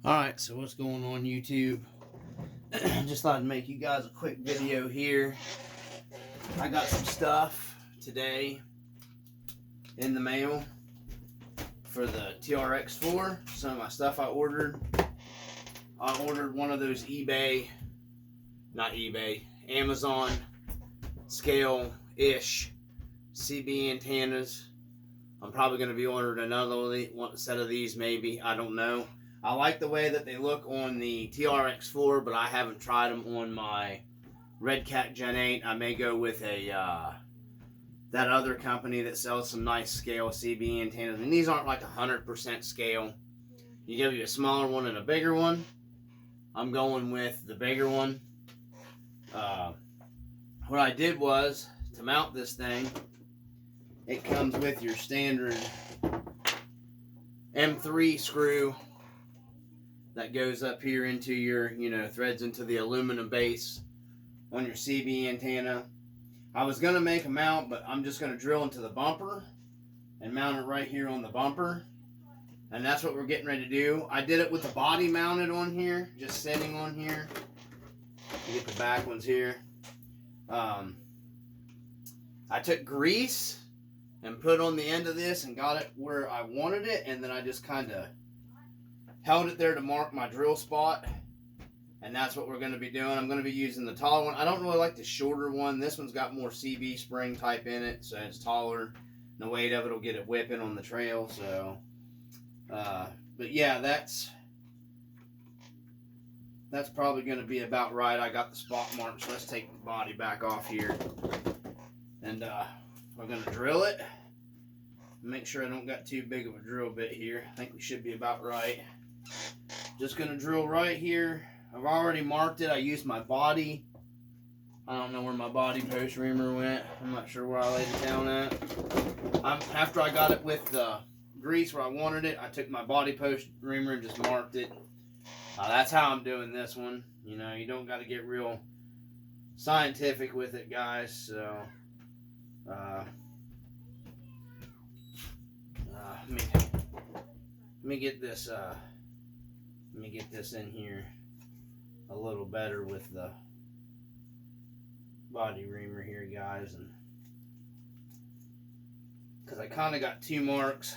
Alright, so what's going on YouTube? Just thought I'd make you guys a quick video here. I got some stuff today in the mail for the Trx4. Some of my stuff I ordered. I ordered one of those Amazon scale-ish CB antennas. I'm probably going to be ordering another one set of these maybe. I don't know. I like the way that they look on the Trx4, but I haven't tried them on my Red Cat Gen 8. I may go with that other company that sells some nice scale CB antennas. And these aren't like 100% scale. You give you a smaller one and a bigger one. I'm going with the bigger one. What I did was, to mount this thing, it comes with your standard M3 screw that goes up here into your, threads into the aluminum base on your CB antenna. I was going to make a mount, but I'm just going to drill into the bumper and mount it right here on the bumper. And that's what we're getting ready to do. I did it with the body mounted on here, just sitting on here. You get the back ones here. I took grease and put on the end of this and got it where I wanted it, and then I just kind of held it there to mark my drill spot, and that's what we're going to be doing. I'm going to be using the taller one. I don't really like the shorter one. This one's got more CB spring type in it, so it's taller, and the weight of it will get it whipping on the trail. So but yeah, that's probably going to be about right. I got the spot marked, so let's take the body back off here, and we're going to drill it. Make sure I don't got too big of a drill bit here. I think we should be about right. Just going to drill right here. I've already marked it. I used my body. I don't know where my body post reamer went. I'm not sure where I laid it down at. After I got it with the grease where I wanted it, I took my body post reamer and just marked it. That's how I'm doing this one. You don't got to get real scientific with it, guys. So, let me get this. Let me get this in here a little better with the body reamer here, guys, and because I kind of got two marks.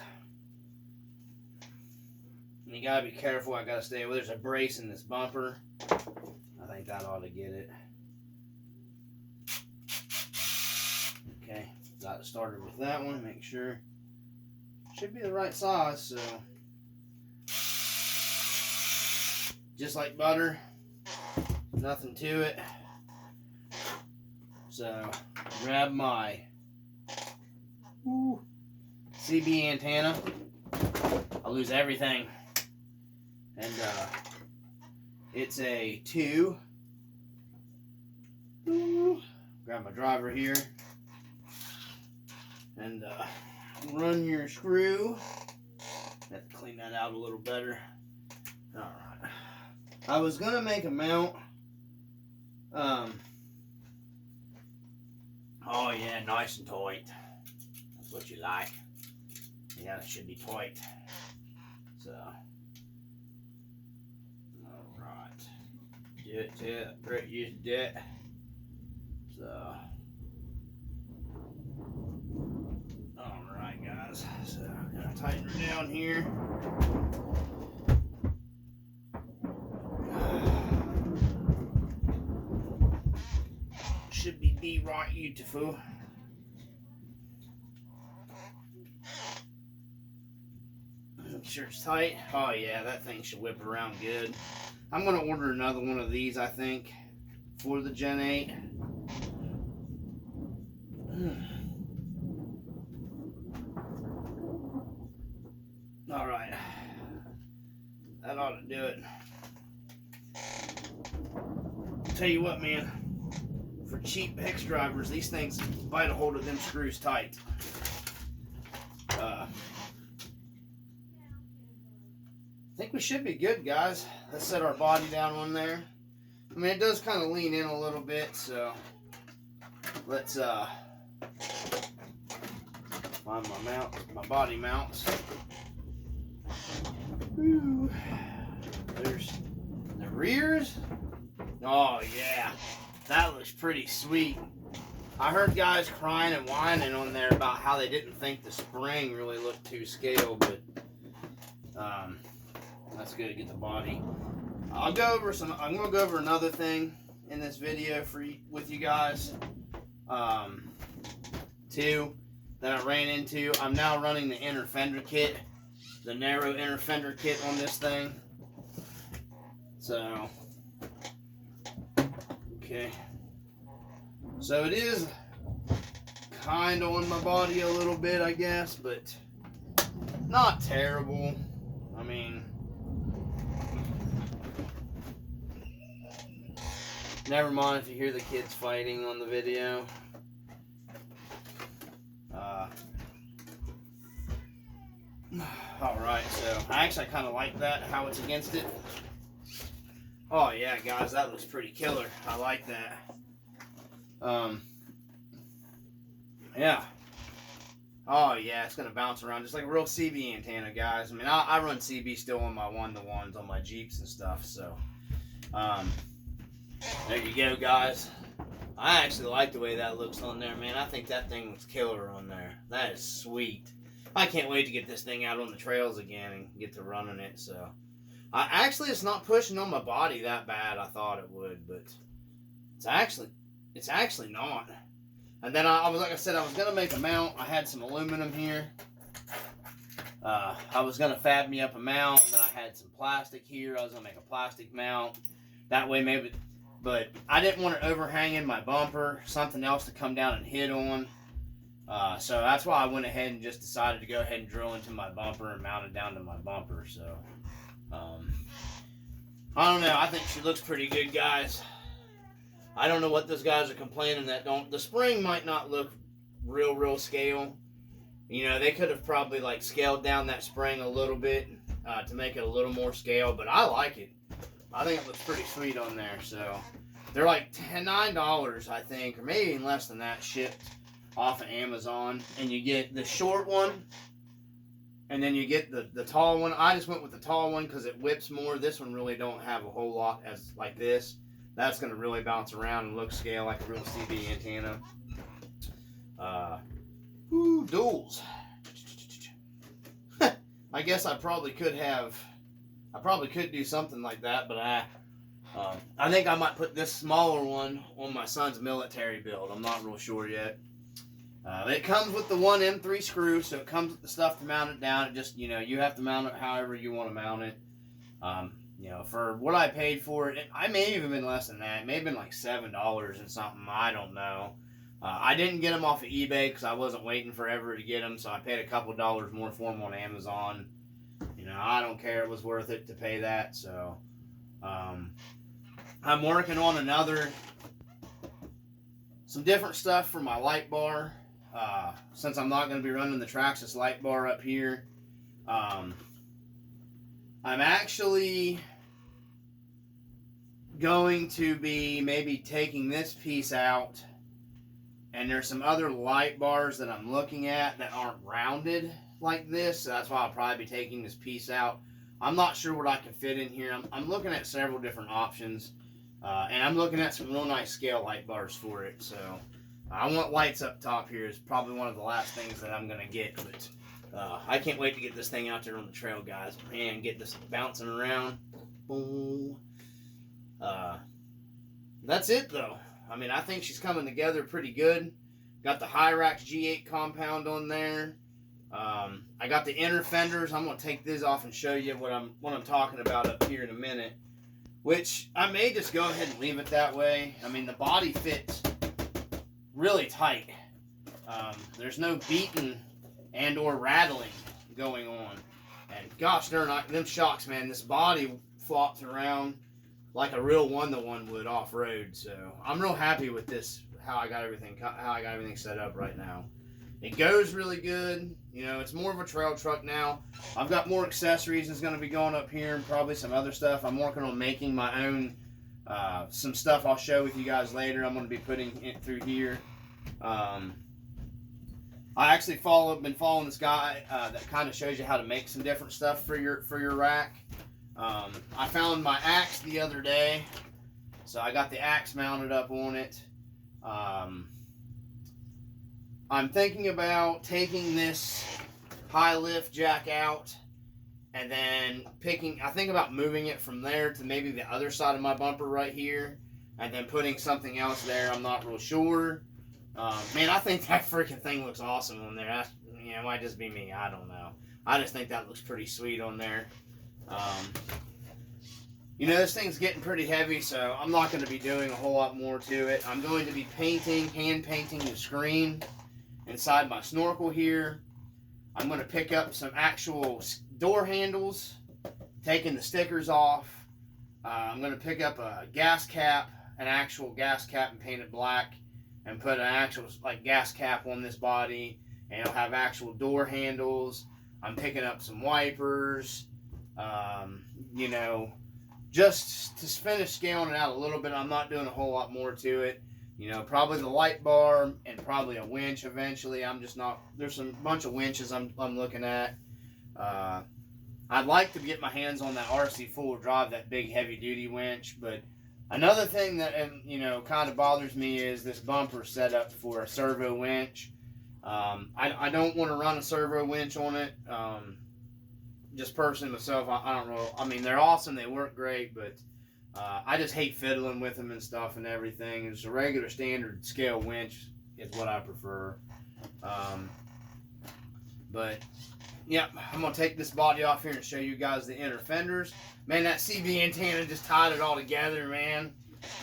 And you gotta be careful. I gotta stay. Well, there's a brace in this bumper. I think that ought to get it. Okay, got started with that one. Make sure should be the right size. So just like butter, nothing to it. So grab my CB antenna. I'll lose everything. And it's a 2. Grab my driver here. And run your screw. Have to clean that out a little better. Alright. I was going to make a mount. Oh yeah, nice and tight. That's what you like. Yeah, it should be tight. So, alright. Pretty used it. So, alright guys. So, I'm going to tighten her down here. Should be right beautiful. Make sure it's tight. Oh yeah, that thing should whip around good. I'm gonna order another one of these, I think, for the Gen 8. Alright. That ought to do it. Tell you what, man. For cheap hex drivers, these things bite a hold of them screws tight. I think we should be good, guys. Let's set our body down on there. I mean, it does kind of lean in a little bit, so let's find my body mounts. Woo. rears, oh yeah, that looks pretty sweet. I heard guys crying and whining on there about how they didn't think the spring really looked too scaled, but that's good to get the body. I'm gonna go over another thing in this video with you guys. Too, that I ran into. I'm now running the inner fender kit, the narrow inner fender kit on this thing. So, okay. So it is kind of on my body a little bit, I guess, but not terrible. I mean, never mind if you hear the kids fighting on the video. Alright, so I kind of like that, how it's against it. Oh yeah, guys, that looks pretty killer. I like that. Yeah. Oh yeah, it's gonna bounce around just like a real CB antenna, guys. I mean, I run CB still on my 1-to-1s on my Jeeps and stuff, so there you go, guys. I actually like the way that looks on there, man. I think that thing looks killer on there. That is sweet. I can't wait to get this thing out on the trails again and get to running it. So, actually, it's not pushing on my body that bad. I thought it would, but it's actually not. And then like I said, I was gonna make a mount. I had some aluminum here. I was gonna fab me up a mount, and then I had some plastic here. I was gonna make a plastic mount. That way, maybe. But I didn't want it overhanging my bumper, something else to come down and hit on. So that's why I went ahead and just decided to go ahead and drill into my bumper and mount it down to my bumper. So, I don't know. I think she looks pretty good, guys. I don't know what those guys are complaining that don't. The spring might not look real scale. You know, they could have probably like scaled down that spring a little bit to make it a little more scale, but I like it. I think it looks pretty sweet on there. So they're like $9, I think, or maybe even less than that, shipped off of Amazon. And you get the short one, and then you get the tall one. I just went with the tall one because it whips more. This one really don't have a whole lot as like this. That's going to really bounce around and look scale like a real CB antenna. Duals. I guess I probably could do something like that, but I think I might put this smaller one on my son's military build. I'm not real sure yet. It comes with the 1 M3 screw, so it comes with the stuff to mount it down. It just, you have to mount it however you want to mount it. For what I paid for it, I may have even been less than that. It may have been like $7 and something. I don't know. I didn't get them off of eBay because I wasn't waiting forever to get them, so I paid a couple dollars more for them on Amazon. I don't care. It was worth it to pay that. So, I'm working on some different stuff for my light bar. Since I'm not going to be running the Trx4 light bar up here, I'm actually going to be maybe taking this piece out, and there's some other light bars that I'm looking at that aren't rounded like this, so that's why I'll probably be taking this piece out. I'm not sure what I can fit in here. I'm looking at several different options, and I'm looking at some real nice scale light bars for it. So I want lights up top here is probably one of the last things that I'm going to get, but I can't wait to get this thing out there on the trail, guys, and get this bouncing around. Boom. That's it, though. I mean, I think she's coming together pretty good. Got the Hyrax G8 compound on there. I got the inner fenders. I'm going to take these off and show you what I'm talking about up here in a minute. Which, I may just go ahead and leave it that way. I mean, the body fits really tight. There's no beating and or rattling going on. And gosh, them shocks, man. This body flops around like a real 1-to-1 would off-road. So I'm real happy with this, how I got everything set up right now. It goes really good. It's more of a trail truck now. I've got more accessories that's going to be going up here and probably some other stuff. I'm working on making my own, some stuff I'll show with you guys later. I'm going to be putting it through here. I actually been following this guy that kind of shows you how to make some different stuff for your rack. I found my axe the other day, so I got the axe mounted up on it. I'm thinking about taking this high lift jack out and then I think about moving it from there to maybe the other side of my bumper right here and then putting something else there. I'm not real sure. Man, I think that freaking thing looks awesome on there. It might just be me. I don't know. I just think that looks pretty sweet on there. This thing's getting pretty heavy, so I'm not going to be doing a whole lot more to it. I'm going to be hand painting the screen inside my snorkel here. I'm going to pick up some actual door handles, taking the stickers off. I'm going to pick up a gas cap, an actual gas cap, and paint it black, and put an actual gas cap on this body, and it'll have actual door handles. I'm picking up some wipers, just to finish scaling it out a little bit. I'm not doing a whole lot more to it. Probably the light bar and probably a winch eventually. There's a bunch of winches I'm looking at. I'd like to get my hands on that RC full drive, that big heavy duty winch, but another thing that, kind of bothers me is this bumper set up for a servo winch. I don't want to run a servo winch on it. Just personally myself, I don't know. I mean, they're awesome. They work great, but I just hate fiddling with them and stuff and everything. It's a regular standard scale winch is what I prefer. But yeah, I'm gonna take this body off here and show you guys the inner fenders. Man, that CB antenna just tied it all together, man.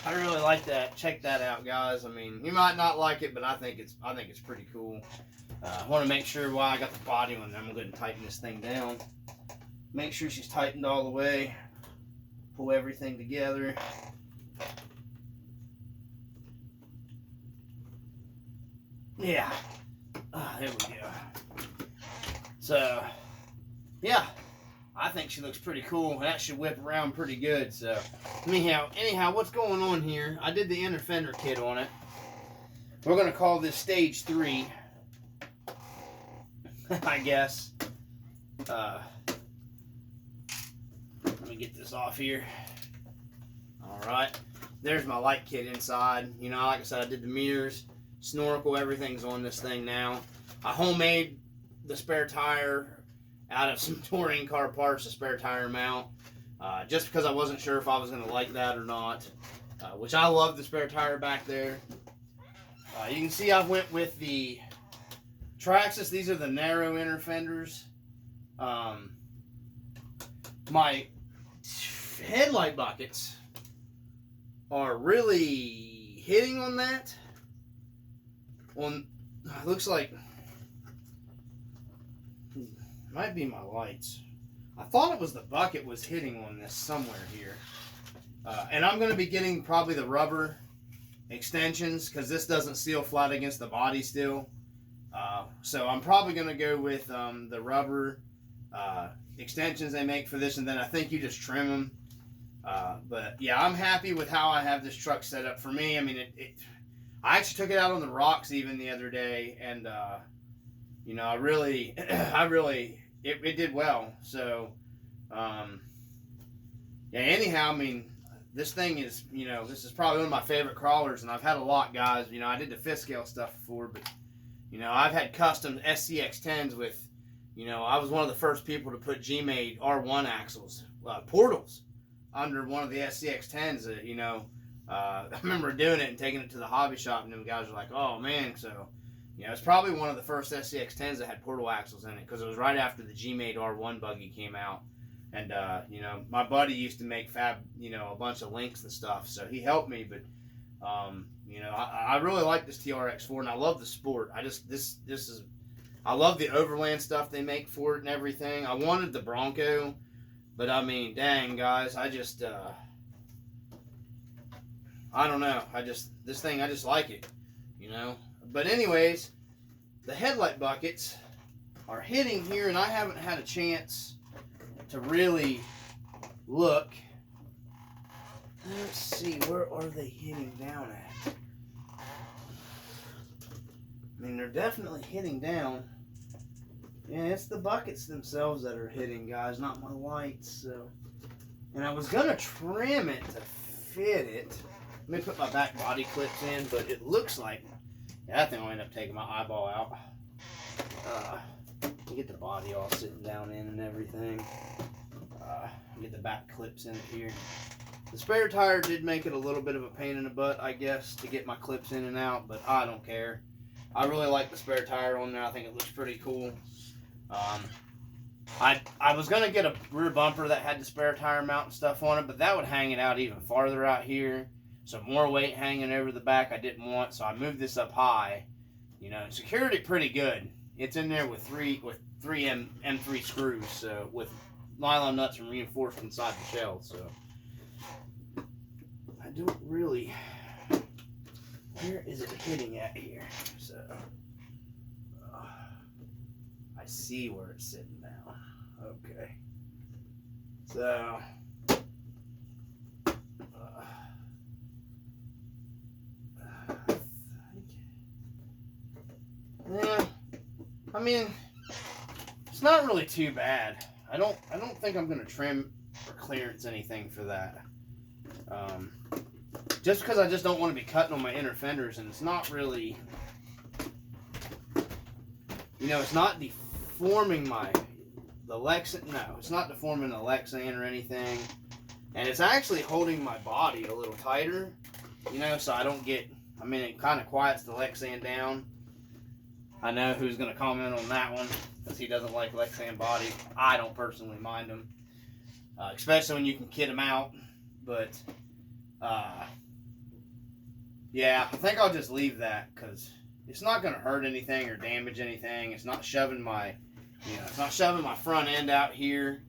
I really like that. Check that out, guys. I mean, you might not like it, but I think it's pretty cool. I want to make sure while I got the body on there, I'm going to tighten this thing down. Make sure she's tightened all the way. Pull everything together. Yeah. There we go. So, yeah. I think she looks pretty cool. That should whip around pretty good. So, anyhow, what's going on here? I did the inner fender kit on it. We're going to call this stage 3. I guess. Let me get this off here. Alright. There's my light kit inside. Like I said, I did the mirrors, snorkel, everything's on this thing now. I homemade the spare tire out of some touring car parts, a spare tire mount, just because I wasn't sure if I was going to like that or not, which I love the spare tire back there. You can see I went with the Trx4. These are the narrow inner fenders. My headlight buckets are really hitting on that. Looks like might be my lights. I thought it was the bucket was hitting on this somewhere here. And I'm going to be getting probably the rubber extensions because this doesn't seal flat against the body still. So I'm probably going to go with the rubber extensions they make for this, and then I think you just trim them. But yeah, I'm happy with how I have this truck set up. For me, I mean, I actually took it out on the rocks even the other day, and I really, it did well. So, yeah, anyhow, I mean, this thing is, this is probably one of my favorite crawlers, and I've had a lot, guys. I did the fifth scale stuff before, but, I've had custom SCX10s with, I was one of the first people to put G-made R1 axles, portals, under one of the SCX10s. I remember doing it and taking it to the hobby shop, and them guys were like, oh, man, so... it's probably one of the first SCX10s that had portal axles in it because it was right after the G-made R1 buggy came out. And, my buddy used to make a bunch of links and stuff, so he helped me. But, I really like this Trx4, and I love the sport. I love the overland stuff they make for it and everything. I wanted the Bronco, but, I mean, dang, guys, I just don't know. This thing, I just like it, But anyways, the headlight buckets are hitting here, and I haven't had a chance to really look. Let's see, where are they hitting down at? I mean, they're definitely hitting down. Yeah, it's the buckets themselves that are hitting, guys, not my lights. So And I was gonna trim it to fit it. Let me put my back body clips in, but it looks like that thing will end up taking my eyeball out. Get the body all sitting down in and everything. Get the back clips in it here. The spare tire did make it a little bit of a pain in the butt, I guess, to get my clips in and out, but I don't care. I really like the spare tire on there. I think it looks pretty cool. I was going to get a rear bumper that had the spare tire mount and stuff on it, but that would hang it out even farther out here. So more weight hanging over the back I didn't want, so I moved this up high. You know, and secured it pretty good. It's in there with three M3 screws, so with nylon nuts and reinforced inside the shell. So I don't really. Where is it hitting at here? So I see where it's sitting now. Okay. So yeah, I mean, it's not really too bad. I don't think I'm gonna trim or clearance anything for that. Just because I just don't want to be cutting on my inner fenders, and it's not really, you know, it's not deforming the Lexan. No, it's not deforming the Lexan or anything, and it's actually holding my body a little tighter, you know, so I don't get. I mean, it kind of quiets the Lexan down. I know who's going to comment on that one, because he doesn't like Lexan body. I don't personally mind them, especially when you can kit them out. But, yeah, I think I'll just leave that, because it's not going to hurt anything or damage anything. It's not shoving my, it's not shoving my front end out here.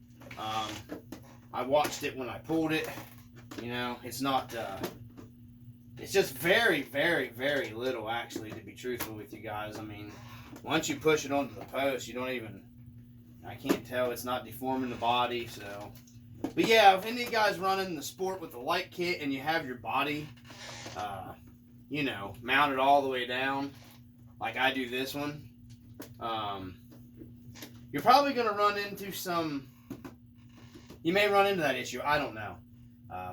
I watched it when I pulled it. You know, it's not, it's just very, very, very little, actually, to be truthful with you guys. I mean, once you push it onto the post, you don't even, I can't tell, it's not deforming the body, so. But yeah, if any of you guys running the sport with the light kit and you have your body, you know, mounted all the way down, like I do this one, you're probably going to run into some, you may run into that issue, I don't know.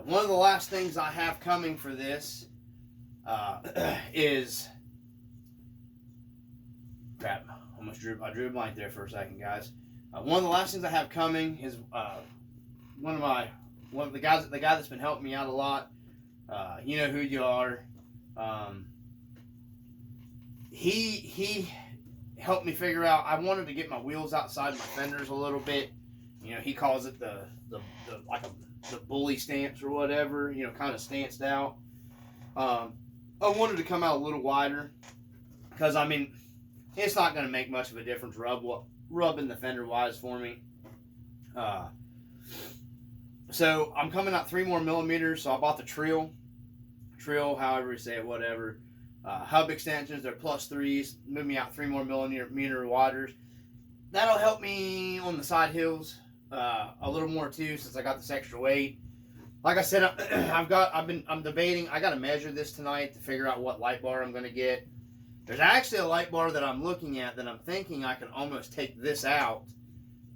One of the last things I have coming for this is, crap, I drew a blank there for a second, guys. One of the last things I have coming is one of the guy that's been helping me out a lot. You know who you are. He helped me figure out. I wanted to get my wheels outside my fenders a little bit. You know, he calls it the bully stance or whatever. You know, kind of stanced out. I wanted to come out a little wider because, I mean, it's not going to make much of a difference rubbing the fender wise for me. So I'm coming out 3 more millimeters. So I bought the Trill, however you say it, whatever. Hub extensions, they're +3s. Move me out 3 more millimeter wider. That'll help me on the side hills a little more too, since I got this extra weight. Like I said, I'm debating. I got to measure this tonight to figure out what light bar I'm going to get. There's actually a light bar that I'm looking at that I'm thinking I can almost take this out,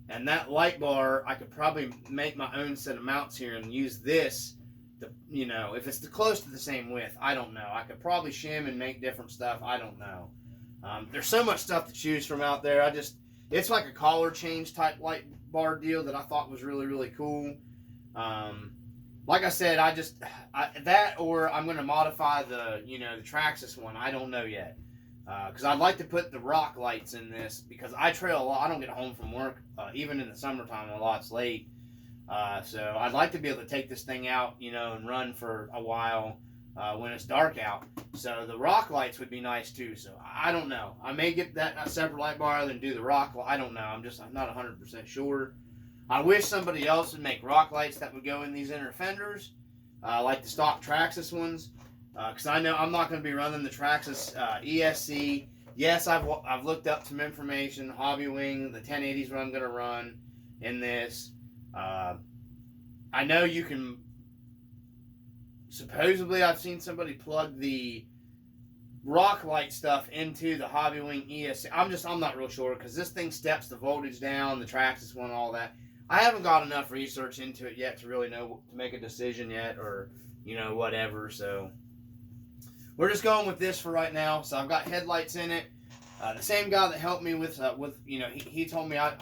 and that light bar I could probably make my own set of mounts here and use this. To, you know, if it's close to the same width, I don't know. I could probably shim and make different stuff. I don't know. There's so much stuff to choose from out there. It's like a collar change type light bar deal that I thought was really, really cool. Like I said, that, or I'm going to modify the Trx4 one. I don't know yet. Because I'd like to put the rock lights in this, because I trail a lot. I don't get home from work, even in the summertime a lot. It's late. So I'd like to be able to take this thing out, and run for a while when it's dark out. So the rock lights would be nice too. So I don't know. I may get that a separate light bar and do the rock. I don't know. I'm not 100% sure. I wish somebody else would make rock lights that would go in these inner fenders, like the stock Trx4 ones. Because I know I'm not going to be running the Trx4 ESC. Yes, I've looked up some information. Hobby Wing, the 1080s what I'm going to run in this. I know you can. Supposedly, I've seen somebody plug the rock light stuff into the Hobby Wing ESC. I'm not real sure, because this thing steps the voltage down, the Trx4 one, all that. I haven't got enough research into it yet to really know, to make a decision yet, or, you know, whatever. So we're just going with this for right now. So I've got headlights in it. The same guy that helped me with you know, he told me I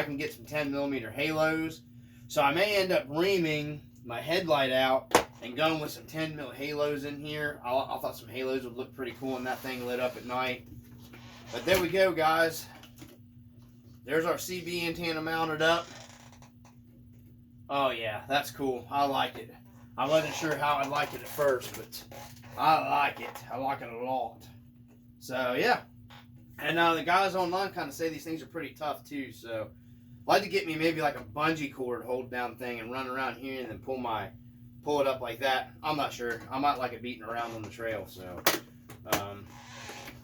can get some 10mm halos. So I may end up reaming my headlight out and going with some 10mm halos in here. I thought some halos would look pretty cool when that thing lit up at night. But there we go, guys. There's our CB antenna mounted up. Oh yeah, that's cool. I like it. I wasn't sure how I'd like it at first, but I like it. I like it a lot. So yeah. And the guys online kind of say these things are pretty tough too. So I'd like to get me maybe like a bungee cord hold down thing and run around here and then pull it up like that. I'm not sure. I might like it beating around on the trail. So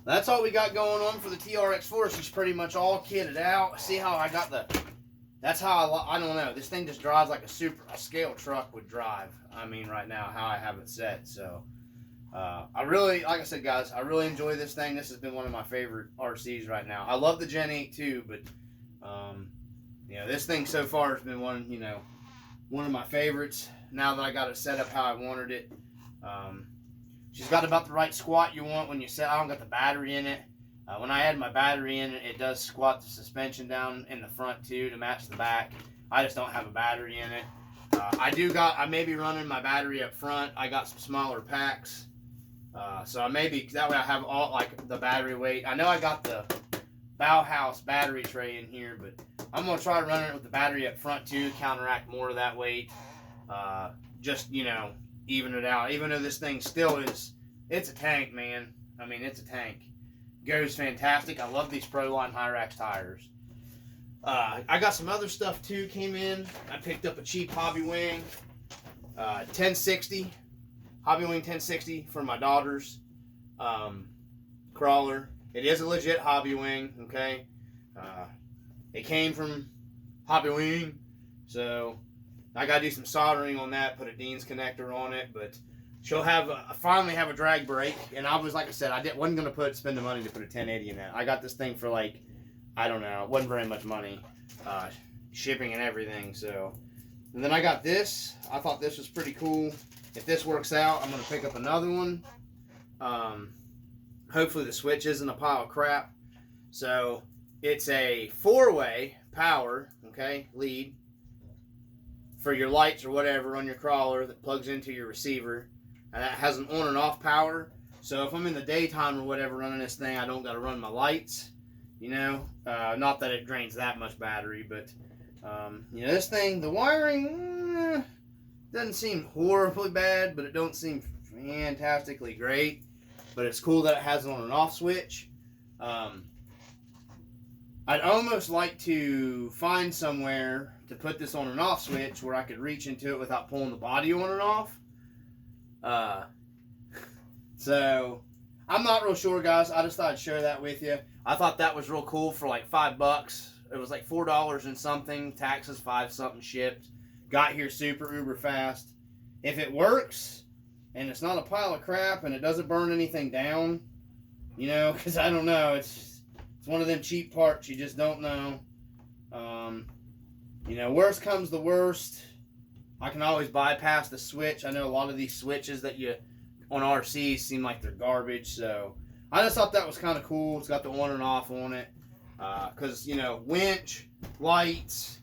that's all we got going on for the Trx4. She's pretty much all kitted out. See how I got that's how I don't know. This thing just drives like a scale truck would drive. I mean, right now, how I have it set. So I really, like I said, guys, I really enjoy this thing. This has been one of my favorite RCs right now. I love the Gen 8 too, but you know, this thing so far has been one of my favorites. Now that I got it set up how I wanted it. She's got about the right squat you want when you set. I don't got the battery in it. When I add my battery in, it does squat the suspension down in the front too to match the back. I just don't have a battery in it. I may be running my battery up front. I got some smaller packs. So I may be, that way I have all like the battery weight. I know I got the Bauhaus battery tray in here, but I'm going to try running it with the battery up front too, counteract more of that weight. Just, you know, even it out. Even though this thing still is, it's a tank, man. I mean, it's a tank. Goes fantastic. I love these Proline Hyrax tires. I got some other stuff too came in. I picked up a cheap Hobby Wing 1060. Hobby Wing 1060 for my daughter's crawler. It is a legit Hobby Wing, okay? It came from Hobby Wing, so I gotta do some soldering on that, put a Dean's connector on it, but she'll finally have a drag brake, and I was, like I said, wasn't gonna spend the money to put a 1080 in that. I got this thing for like, I don't know, it wasn't very much money, shipping and everything, so. And then I got this. I thought this was pretty cool. If this works out, I'm gonna pick up another one. Hopefully the switch isn't a pile of crap. So it's a 4-way power, okay, lead for your lights or whatever on your crawler that plugs into your receiver, and that has an on and off power. So if I'm in the daytime or whatever running this thing, I don't got to run my lights, you know. Not that it drains that much battery, but you know, this thing, the wiring doesn't seem horribly bad, but it don't seem fantastically great. But it's cool that it has an on and off switch. I'd almost like to find somewhere to put this on and off switch where I could reach into it without pulling the body on and off. So I'm not real sure, guys. I just thought I'd share that with you. I thought that was real cool for like $5. It was like $4 and something. Taxes 5 something shipped. Got here super uber fast. If it works and it's not a pile of crap and it doesn't burn anything down, you know, because I don't know, it's one of them cheap parts you just don't know. You know, worst comes the worst, I can always bypass the switch. I know a lot of these switches that you on RCs seem like they're garbage, so I just thought that was kind of cool. It's got the on and off on it, because you know, winch, lights,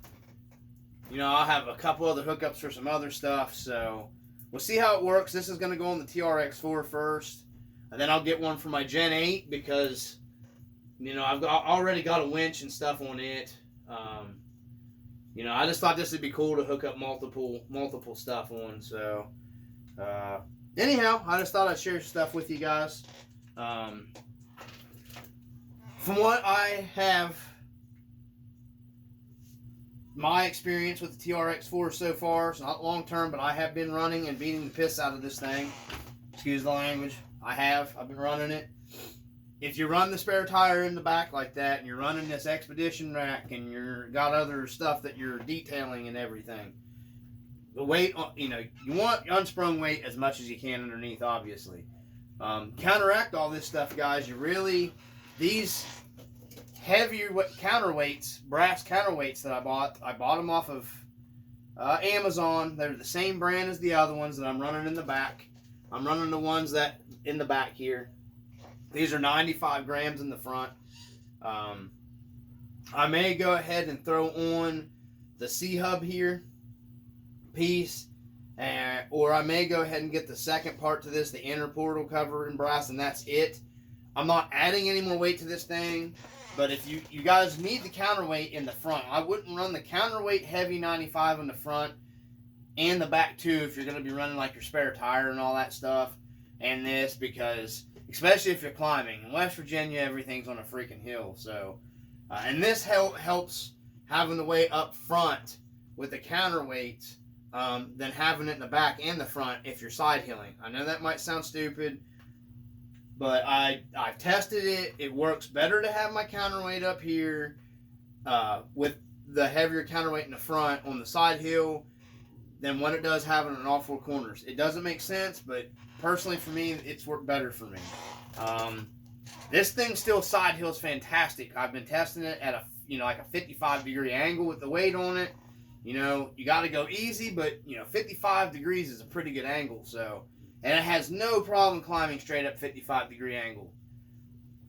you know, I'll have a couple other hookups for some other stuff, so we'll see how it works. This is going to go on the Trx4 first, and then I'll get one for my Gen 8 because, you know, I've already got a winch and stuff on it. You know, I just thought this would be cool to hook up multiple stuff on. So, anyhow, I just thought I'd share stuff with you guys. From what I have, my experience with the Trx4 so far, it's not long term, but I have been running and beating the piss out of this thing. Excuse the language. I've been running it. If you run the spare tire in the back like that, and you're running this expedition rack, and you're got other stuff that you're detailing and everything, the weight, you know, you want unsprung weight as much as you can underneath, obviously. Counteract all this stuff, guys. You really, these heavier counterweights, brass counterweights that I bought. I bought them off of Amazon. They're the same brand as the other ones that I'm running in the back. I'm running the ones that in the back here. These are 95 grams in the front. I may go ahead and throw on the C-hub here piece, or I may go ahead and get the second part to this, the inner portal cover in brass, and that's it. I'm not adding any more weight to this thing, but if you guys need the counterweight in the front, I wouldn't run the counterweight heavy 95 in the front and the back too if you're going to be running like your spare tire and all that stuff, and this, because especially if you're climbing. In West Virginia, everything's on a freaking hill, so and this helps having the weight up front with the counterweight than having it in the back and the front if you're side hilling. I know that might sound stupid, but I've tested it. It works better to have my counterweight up here with the heavier counterweight in the front on the side hill than what it does having it in all four corners. It doesn't make sense, but personally for me, it's worked better for me. This thing still side hills fantastic. I've been testing it at a like a 55-degree angle with the weight on it. You got to go easy, but 55 degrees is a pretty good angle. So, and it has no problem climbing straight up 55-degree angle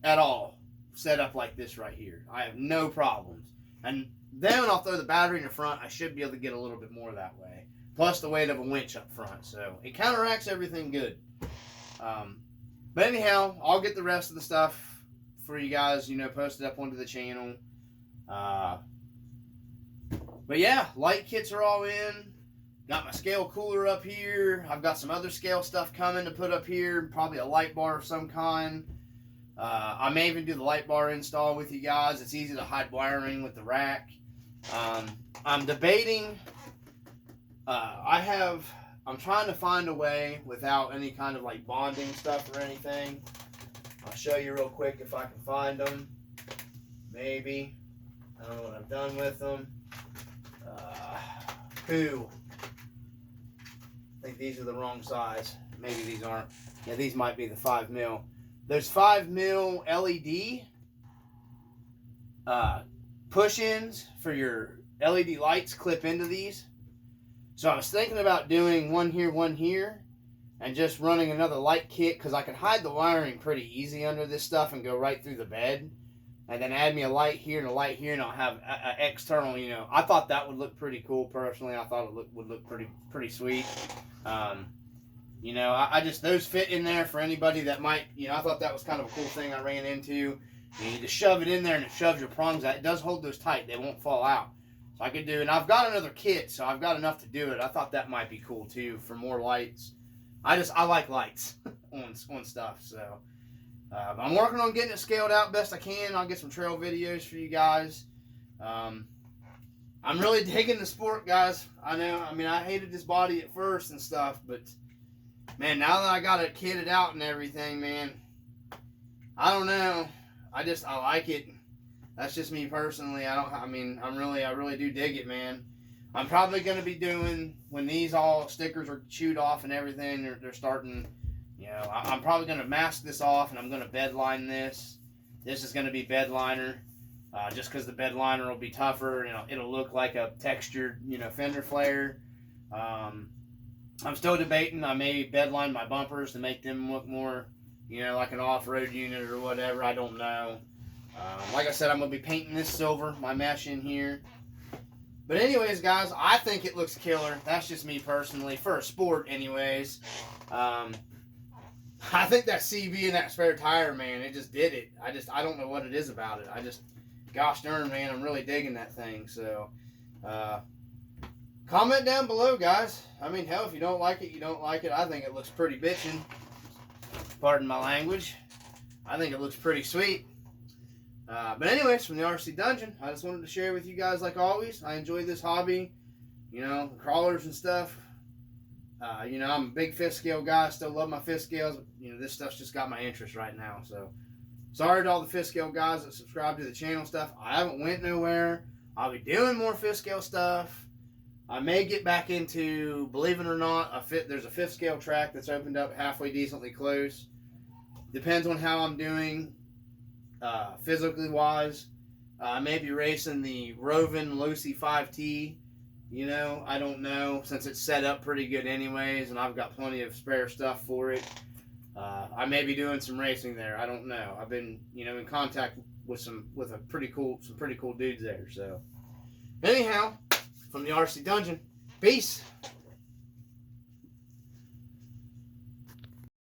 at all. Set up like this right here, I have no problems. And then when I'll throw the battery in the front, I should be able to get a little bit more that way. Plus the weight of a winch up front, so it counteracts everything good. But anyhow, I'll get the rest of the stuff for you guys, posted up onto the channel. But yeah, light kits are all in. Got my scale cooler up here. I've got some other scale stuff coming to put up here. Probably a light bar of some kind. I may even do the light bar install with you guys. It's easy to hide wiring with the rack. I'm debating. I'm trying to find a way without any kind of like bonding stuff or anything. I'll show you real quick if I can find them. Maybe. I don't know what I've done with them. I think these are the wrong size. Maybe these aren't. Yeah, these might be the 5mm. There's 5mm LED push-ins for your LED lights clip into these. So I was thinking about doing one here, and just running another light kit, because I can hide the wiring pretty easy under this stuff and go right through the bed. And then add me a light here and a light here, and I'll have an external, I thought that would look pretty cool, personally. I thought it would look pretty sweet. I just, those fit in there for anybody that might, I thought that was kind of a cool thing I ran into. You just shove it in there and it shoves your prongs out. It does hold those tight. They won't fall out. So I could do, and I've got another kit, so I've got enough to do it. I thought that might be cool too, for more lights. I like lights on stuff, so. I'm working on getting it scaled out best I can. I'll get some trail videos for you guys. I'm really digging the sport, guys. I know, I hated this body at first and stuff, but man, now that I got it kitted out and everything, man, I don't know. I like it. That's just me personally. I really do dig it, man. I'm probably going to be doing, when these all stickers are chewed off and everything, they're starting, I'm probably going to mask this off, and I'm going to bed line this. This is going to be bed liner, just because the bed liner will be tougher, and it'll look like a textured, fender flare. I'm still debating. I may bed line my bumpers to make them look more, like an off-road unit or whatever. I don't know. Like I said, I'm going to be painting this silver, my mesh in here. But anyways, guys, I think it looks killer. That's just me personally, for a sport anyways. I think that CB and that spare tire, man, it just did it. I don't know what it is about it. Gosh darn, man, I'm really digging that thing. So, comment down below, guys. Hell, if you don't like it, you don't like it. I think it looks pretty bitchin'. Pardon my language. I think it looks pretty sweet. But anyways, from the RC Dungeon, I just wanted to share with you guys like always. I enjoy this hobby, the crawlers and stuff. I'm a big fifth scale guy. I still love my fifth scales. This stuff's just got my interest right now. So, sorry to all the fifth scale guys that subscribe to the channel stuff. I haven't went nowhere. I'll be doing more fifth scale stuff. I may get back into, believe it or not, there's a fifth scale track that's opened up halfway decently close. Depends on how I'm doing physically wise. I may be racing the Rovin Lucy 5T. You know, I don't know, since it's set up pretty good anyways, and I've got plenty of spare stuff for it. I may be doing some racing there. I don't know. I've been, in contact with some pretty cool dudes there. So, anyhow, from the RC Dungeon, peace.